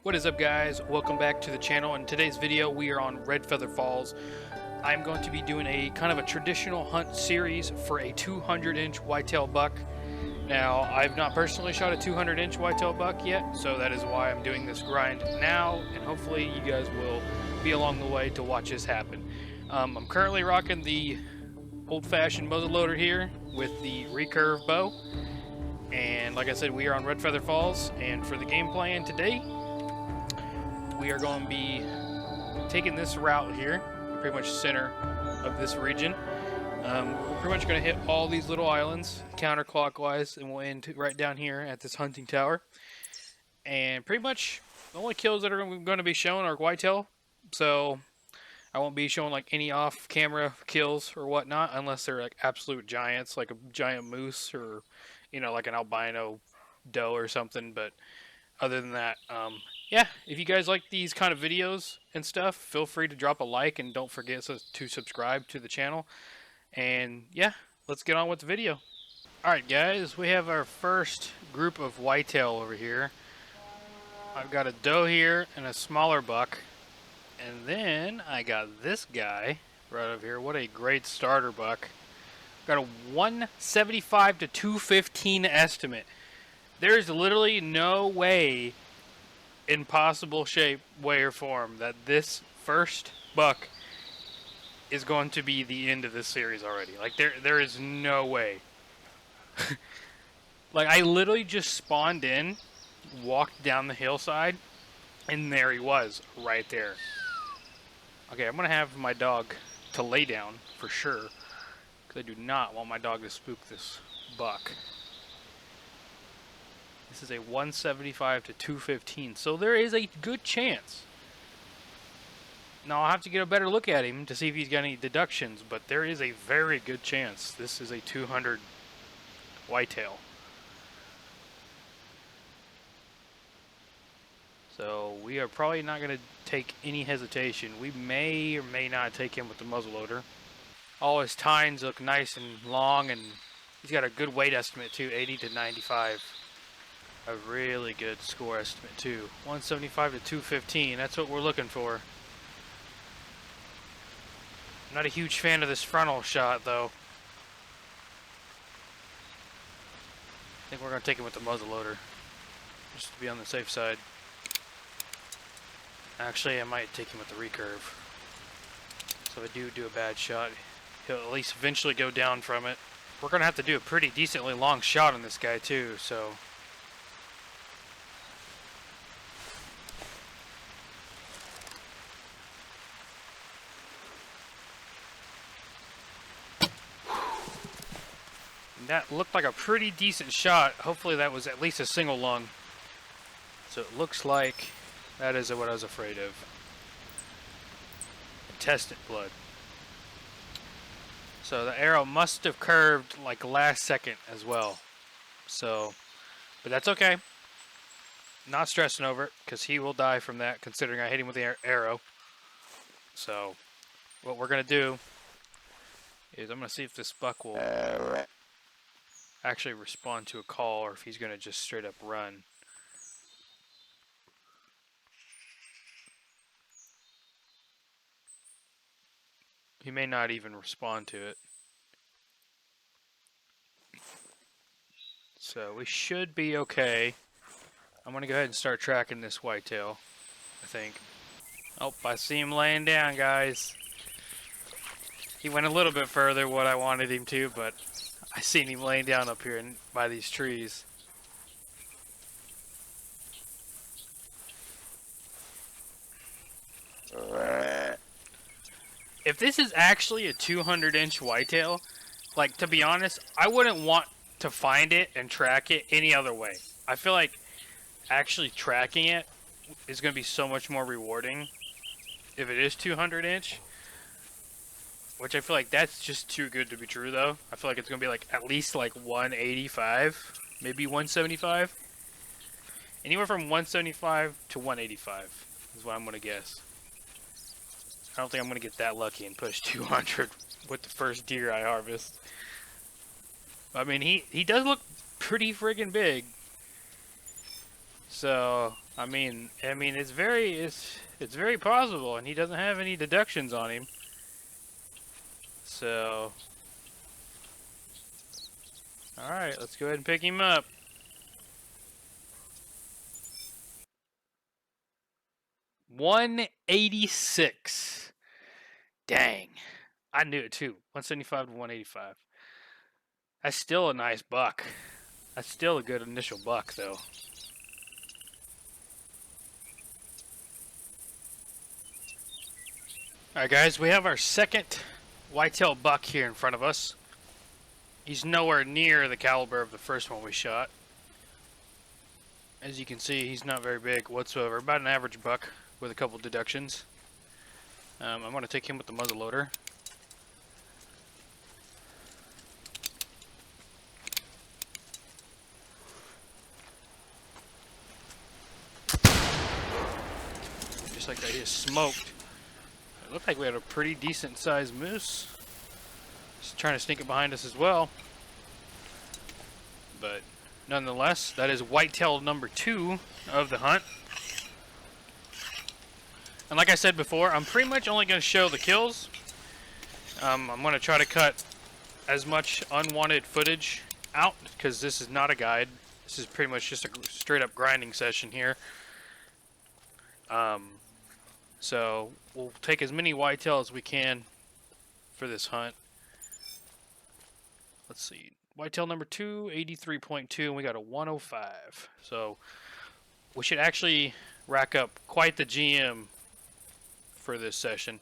What is up, guys? Welcome back to the channel. In today's video we are on Red Feather Falls. I'm going to be doing a kind of a traditional hunt series for a 200-inch whitetail buck. Now, I've not personally shot a 200-inch whitetail buck yet, so that is why I'm doing this grind now, and hopefully you guys will be along the way to watch this happen. I'm currently rocking the old-fashioned muzzleloader here with the recurve bow, and like I said, we are on Red Feather Falls, and for the game plan today, we are going to be taking this route here, pretty much center of this region. We're pretty much going to hit all these little islands counterclockwise, and we'll end right down here at this hunting tower. And pretty much the only kills that are going to be shown are whitetail, so I won't be showing like any off-camera kills or whatnot unless they're like absolute giants, like a giant moose or, you know, like an albino doe or something. But other than that, yeah, if you guys like these kind of videos and stuff, feel free to drop a like and don't forget to subscribe to the channel. And yeah, let's get on with the video. Alright guys, we have our first group of whitetail over here. I've got a doe here and a smaller buck. And then I got this guy right over here. What a great starter buck. Got a 175 to 215 estimate. There's literally no way, in possible shape, way, or form that this first buck is going to be the end of this series already. Like, there is no way. Like, I literally just spawned in, walked down the hillside, and there he was, right there. Okay, I'm gonna have my dog to lay down, for sure, because I do not want my dog to spook this buck. This is a 175 to 215, so there is a good chance. Now, I'll have to get a better look at him to see if he's got any deductions, but there is a very good chance this is a 200 whitetail. So we are probably not going to take any hesitation. We may or may not take him with the muzzleloader. All his tines look nice and long, and he's got a good weight estimate too, 80 to 95. A really good score estimate too. 175 to 215, that's what we're looking for. I'm not a huge fan of this frontal shot though. I think we're going to take him with the muzzleloader, just to be on the safe side. Actually, I might take him with the recurve. So if I do a bad shot, he'll at least eventually go down from it. We're going to have to do a pretty decently long shot on this guy too, so... That looked like a pretty decent shot. Hopefully that was at least a single lung. So it looks like that is what I was afraid of. Intestine blood. So the arrow must have curved like last second as well. So, but that's okay. Not stressing over it, because he will die from that, considering I hit him with the arrow. So what we're going to do is I'm going to see if this buck will actually respond to a call, or if he's going to just straight up run. He may not even respond to it. So we should be okay. I'm going to go ahead and start tracking this whitetail, I think. Oh, I see him laying down, guys. He went a little bit further what I wanted him to, but I seen him laying down up here by these trees. If this is actually a 200-inch whitetail, like, to be honest, I wouldn't want to find it and track it any other way. I feel like actually tracking it is going to be so much more rewarding if it is 200-inch. Which I feel like that's just too good to be true, though. I feel like it's going to be like at least like 185, maybe 175. Anywhere from 175 to 185 is what I'm going to guess. I don't think I'm going to get that lucky and push 200 with the first deer I harvest. I mean, he does look pretty friggin' big. So it's very possible, and he doesn't have any deductions on him. So, all right, let's go ahead and pick him up. $186. Dang, I knew it too. 175 to 185. That's still a nice buck. That's still a good initial buck, though. Alright guys, we have our second whitetail buck here in front of us. He's nowhere near the caliber of the first one we shot. As you can see, he's not very big whatsoever. About an average buck with a couple deductions. I'm going to take him with the muzzleloader. Just like that, he is smoked. It looked like we had a pretty decent sized moose. Just trying to sneak it behind us as well. But nonetheless, that is whitetail number 2 of the hunt. And like I said before, I'm pretty much only going to show the kills. I'm going to try to cut as much unwanted footage out, because this is not a guide. This is pretty much just a straight up grinding session here. So we'll take as many whitetail as we can for this hunt. Let's see. Whitetail number 2, 83.2, and we got a 105. So we should actually rack up quite the GM for this session.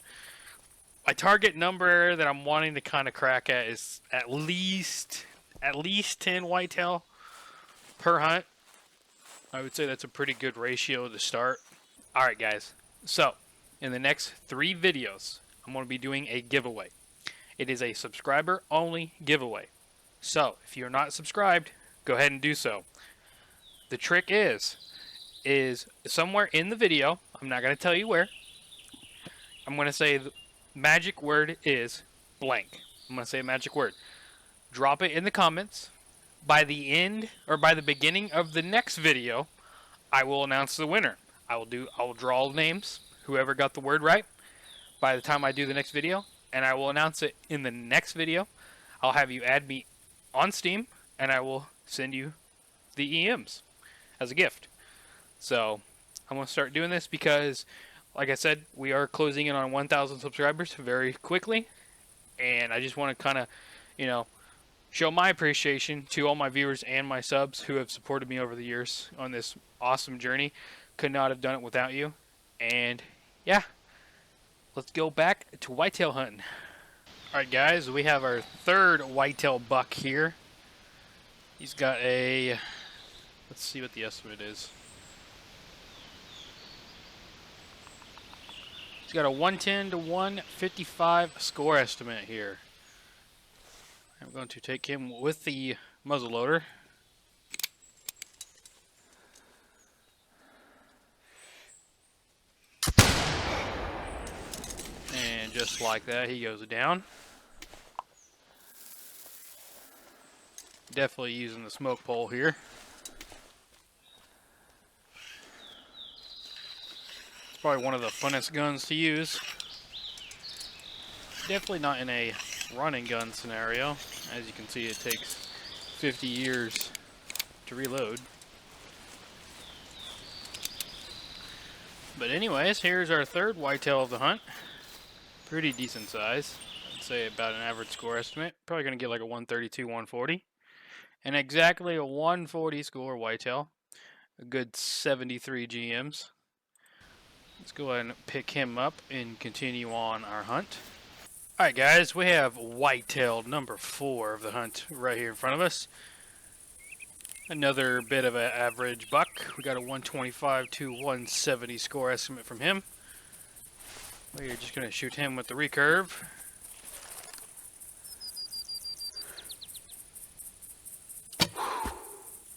My target number that I'm wanting to kind of crack at is at least 10 whitetail per hunt. I would say that's a pretty good ratio to start. Alright guys, so in the next 3 videos, I'm going to be doing a giveaway. It is a subscriber only giveaway. So if you're not subscribed, go ahead and do so. The trick is somewhere in the video, I'm not going to tell you where, I'm going to say the magic word is blank. I'm going to say a magic word. Drop it in the comments. By the end or by the beginning of the next video, I will announce the winner. I will draw all the names, whoever got the word right, by the time I do the next video, and I will announce it in the next video. I'll have you add me on Steam, and I will send you the EMs as a gift. So I'm going to start doing this because, like I said, we are closing in on 1,000 subscribers very quickly, and I just want to kind of, show my appreciation to all my viewers and my subs who have supported me over the years on this awesome journey. Could not have done it without you. And yeah, let's go back to whitetail hunting. Alright guys, we have our third whitetail buck here. He's got a, let's see what the estimate is. He's got a 110 to 155 score estimate here. I'm going to take him with the muzzleloader. And just like that, he goes down. Definitely using the smoke pole here. It's probably one of the funnest guns to use. Definitely not in a running gun scenario. As you can see, it takes 50 years to reload. But anyways, here's our third whitetail of the hunt. Pretty decent size. I'd say about an average score estimate. Probably going to get like a 132, 140. And exactly a 140 score whitetail. A good 73 GMs. Let's go ahead and pick him up and continue on our hunt. Alright guys, we have whitetail number 4 of the hunt right here in front of us. Another bit of an average buck. We got a 125 to 170 score estimate from him. We're just going to shoot him with the recurve.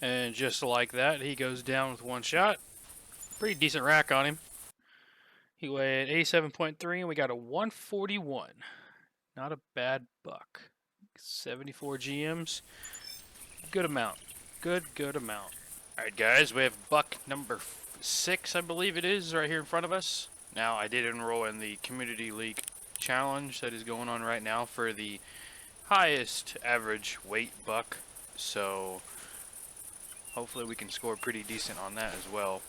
And just like that, he goes down with one shot. Pretty decent rack on him. He weighed 87.3 and we got a 141. Not a bad buck. 74 GMs. Good amount. Good amount. Alright guys, we have buck number 6, I believe it is, right here in front of us. Now, I did enroll in the Community League Challenge that is going on right now for the highest average weight buck. So, hopefully we can score pretty decent on that as well.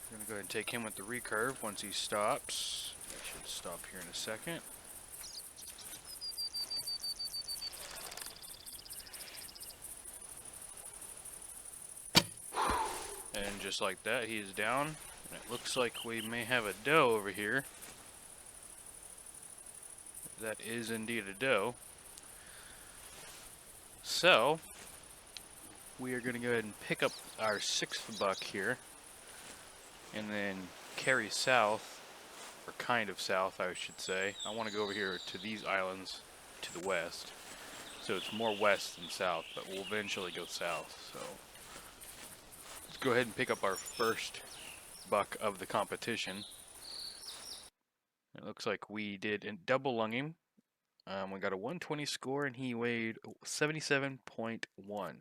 I'm going to go ahead and take him with the recurve once he stops. He should stop here in a second. And just like that, he is down. And it looks like we may have a doe over here. That is indeed a doe. So, we are going to go ahead and pick up our 6th buck here. And then carry south, or kind of south, I should say. I want to go over here to these islands to the west. So it's more west than south, but we'll eventually go south. So, let's go ahead and pick up our first buck of the competition. It looks like we did double lung him. We got a 120 score and he weighed 77.1.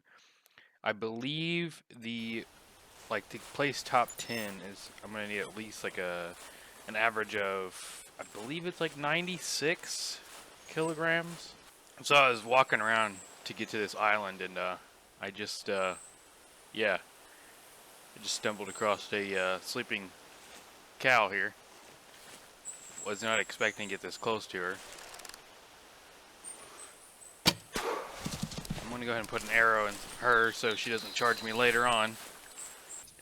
I believe to place top 10 is, I'm gonna need at least like an average of, I believe it's like 96 kilograms. So I was walking around to get to this island and I just stumbled across a sleeping cow here. Was not expecting to get this close to her. I'm gonna go ahead and put an arrow in her so she doesn't charge me later on.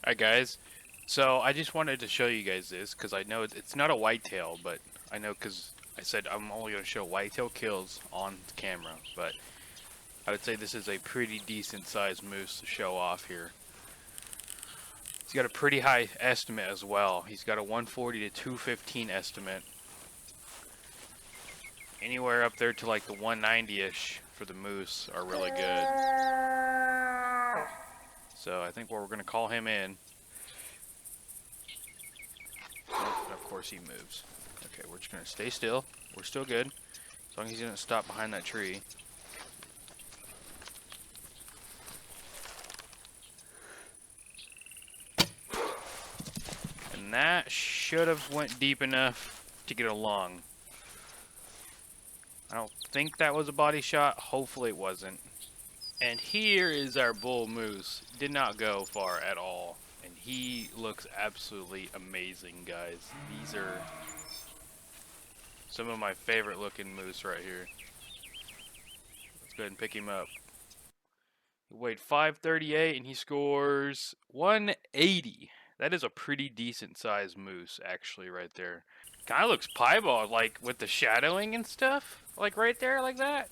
Alright guys, so I just wanted to show you guys this because I know it's not a whitetail, but I know because I said I'm only going to show whitetail kills on camera, but I would say this is a pretty decent sized moose to show off here. He's got a pretty high estimate as well. He's got a 140 to 215 estimate. Anywhere up there to like the 190-ish for the moose are really good. So I think we're going to call him in. And of course he moves. Okay, we're just going to stay still. We're still good. As long as he doesn't stop behind that tree. And that should have went deep enough to get a lung. I don't think that was a body shot. Hopefully it wasn't. And here is our bull moose. Did not go far at all. And he looks absolutely amazing, guys. These are some of my favorite looking moose right here. Let's go ahead and pick him up. He weighed 538 and he scores 180. That is a pretty decent sized moose actually right there. Kind of looks piebald, like with the shadowing and stuff. Like right there, like that.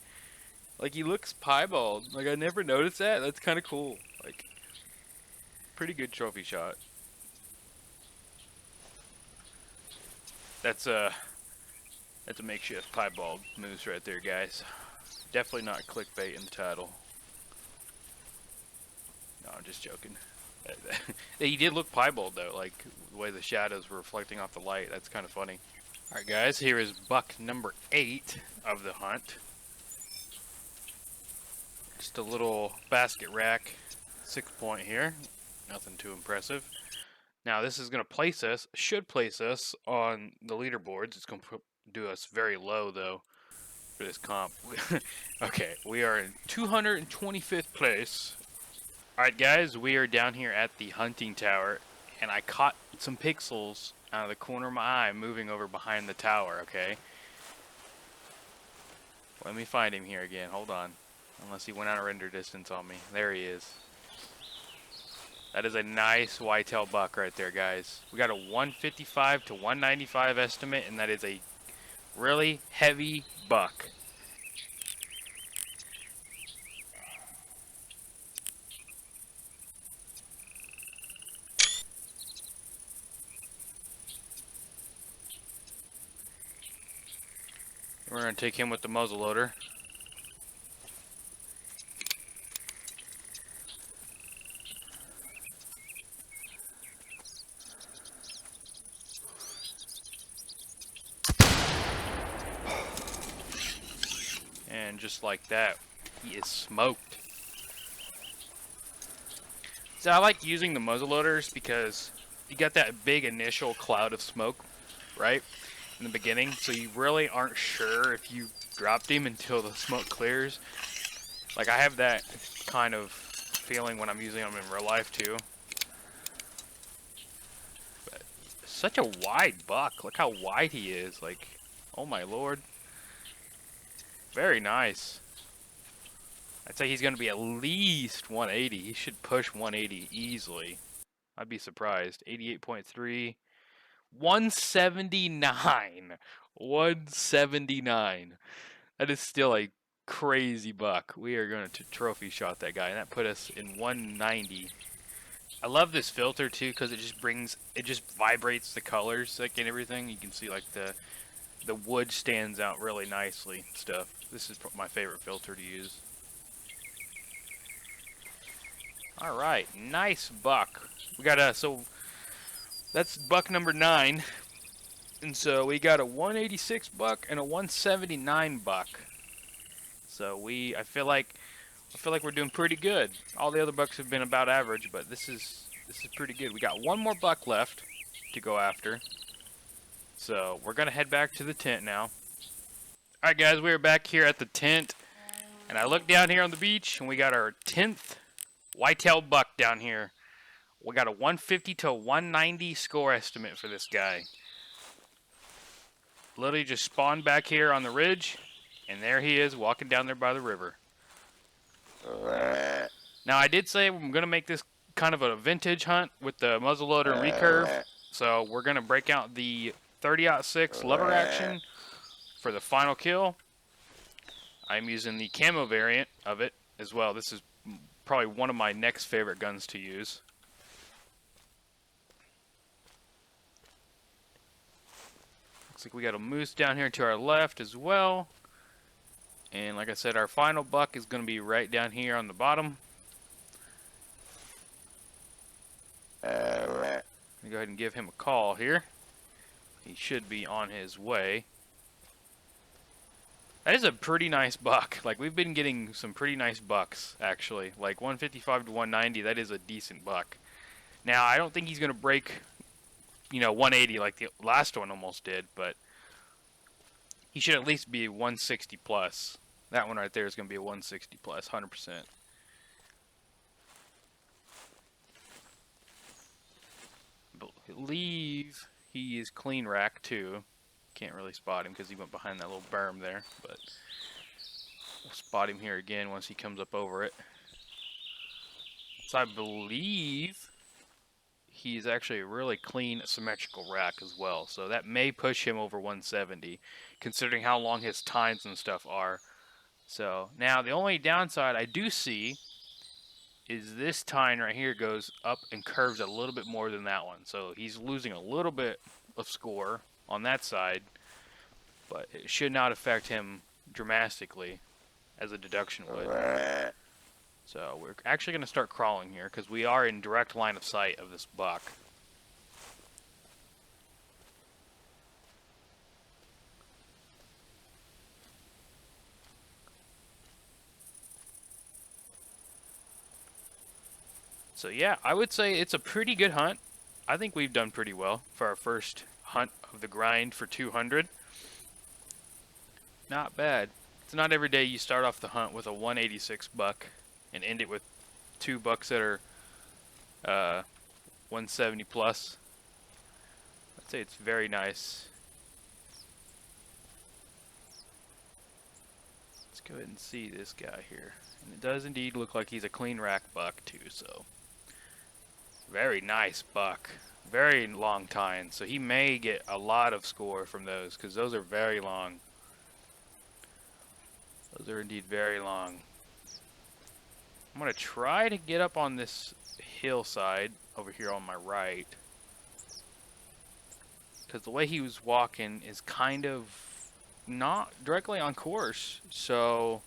Like he looks piebald. Like I never noticed that. That's kind of cool. Like pretty good trophy shot. That's a makeshift piebald moose right there, guys. Definitely not clickbait in the title. No, I'm just joking. He did look piebald though, like the way the shadows were reflecting off the light. That's kind of funny. Alright guys, here is buck number 8 of the hunt. Just a little basket rack 6-point here. Nothing too impressive. Now this is going to should place us on the leaderboards. It's going to do us very low though for this comp. Okay, we are in 225th place. Alright guys, we are down here at the hunting tower and I caught some pixels out of the corner of my eye moving over behind the tower, okay? Let me find him here again, hold on. Unless he went out of render distance on me. There he is. That is a nice whitetail buck right there, guys. We got a 155 to 195 estimate, and that is a really heavy buck. We're going to take him with the muzzle loader. And just like that, he is smoked. So I like using the muzzleloaders because you got that big initial cloud of smoke, right, in the beginning, so you really aren't sure if you dropped him until the smoke clears. Like, I have that kind of feeling when I'm using them in real life too. But such a wide buck. Look how wide he is. Like, oh my lord. Very nice. I'd say he's going to be at least 180. He should push 180 easily. I'd be surprised. 88.3. 179. 179. That is still a crazy buck. We are going to trophy shot that guy, and that put us in 190. I love this filter too because it just vibrates the colors like and everything. You can see like the wood stands out really nicely and stuff. This is my favorite filter to use. All right, nice buck. We got so that's buck number 9. And so we got a 186 buck and a 179 buck. So I feel like we're doing pretty good. All the other bucks have been about average, but this is pretty good. We got one more buck left to go after. So we're gonna head back to the tent now. Alright guys, we are back here at the tent, and I look down here on the beach and we got our 10th whitetail buck down here. We got a 150 to 190 score estimate for this guy. Literally just spawned back here on the ridge, and there he is walking down there by the river. Now I did say I'm going to make this kind of a vintage hunt with the muzzleloader recurve, so we're going to break out the 30-06 lever action for the final kill. I'm using the camo variant of it as well. This is probably one of my next favorite guns to use. Looks like we got a moose down here to our left as well. And like I said, our final buck is going to be right down here on the bottom. Let me go ahead and give him a call here. He should be on his way. That is a pretty nice buck. Like, we've been getting some pretty nice bucks, actually. Like, 155 to 190, that is a decent buck. Now, I don't think he's going to break, 180 like the last one almost did, but he should at least be 160 plus. That one right there is going to be a 160 plus, 100%. I believe he is clean rack too. Can't really spot him because he went behind that little berm there, but we'll spot him here again once he comes up over it. So I believe he's actually a really clean symmetrical rack as well, so that may push him over 170 considering how long his tines and stuff are. So now the only downside I do see is this tine right here goes up and curves a little bit more than that one, so he's losing a little bit of score on that side, but it should not affect him dramatically as a deduction would. So we're actually going to start crawling here because we are in direct line of sight of this buck. So yeah, I would say it's a pretty good hunt. I think we've done pretty well for our first hunt of the grind for 200. Not bad. It's not every day you start off the hunt with a 186 buck and end it with 2 bucks that are 170 plus. I'd say it's very nice. Let's go ahead and see this guy here. And it does indeed look like he's a clean rack buck too, so very nice buck. Very long tine, so he may get a lot of score from those because those are very long. Those are indeed very long. I'm going to try to get up on this hillside over here on my right, because the way he was walking is kind of not directly on course, so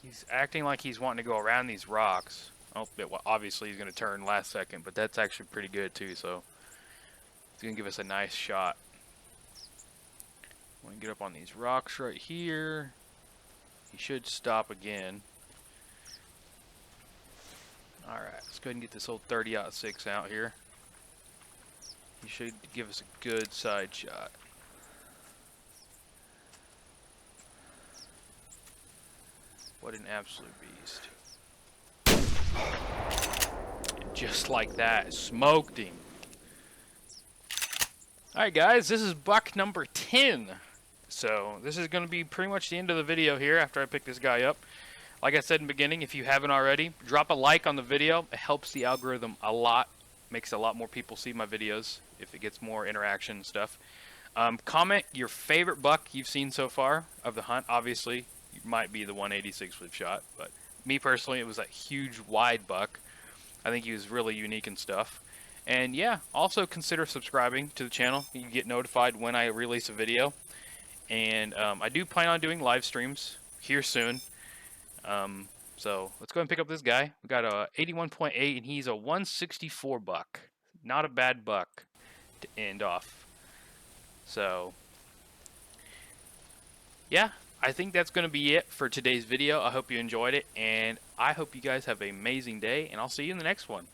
he's acting like he's wanting to go around these rocks. Oh, well, obviously he's going to turn last second, but that's actually pretty good too, so it's going to give us a nice shot. I'm going to get up on these rocks right here. He should stop again. Alright, let's go ahead and get this old 30-06 out here. He should give us a good side shot. What an absolute beast. And just like that, smoked him. Alright guys, this is buck number 10. So this is going to be pretty much the end of the video here after I pick this guy up. Like I said in the beginning, if you haven't already, drop a like on the video. It helps the algorithm a lot. Makes a lot more people see my videos if it gets more interaction and stuff. Comment your favorite buck you've seen so far of the hunt. Obviously, it might be the 186 we've shot, but me personally, it was that huge wide buck. I think he was really unique and stuff. And yeah, also consider subscribing to the channel. You get notified when I release a video. And I do plan on doing live streams here soon. So let's go ahead and pick up this guy. We got a 81.8 and he's a 164 buck. Not a bad buck to end off. So yeah, I think that's going to be it for today's video. I hope you enjoyed it, and I hope you guys have an amazing day, and I'll see you in the next one.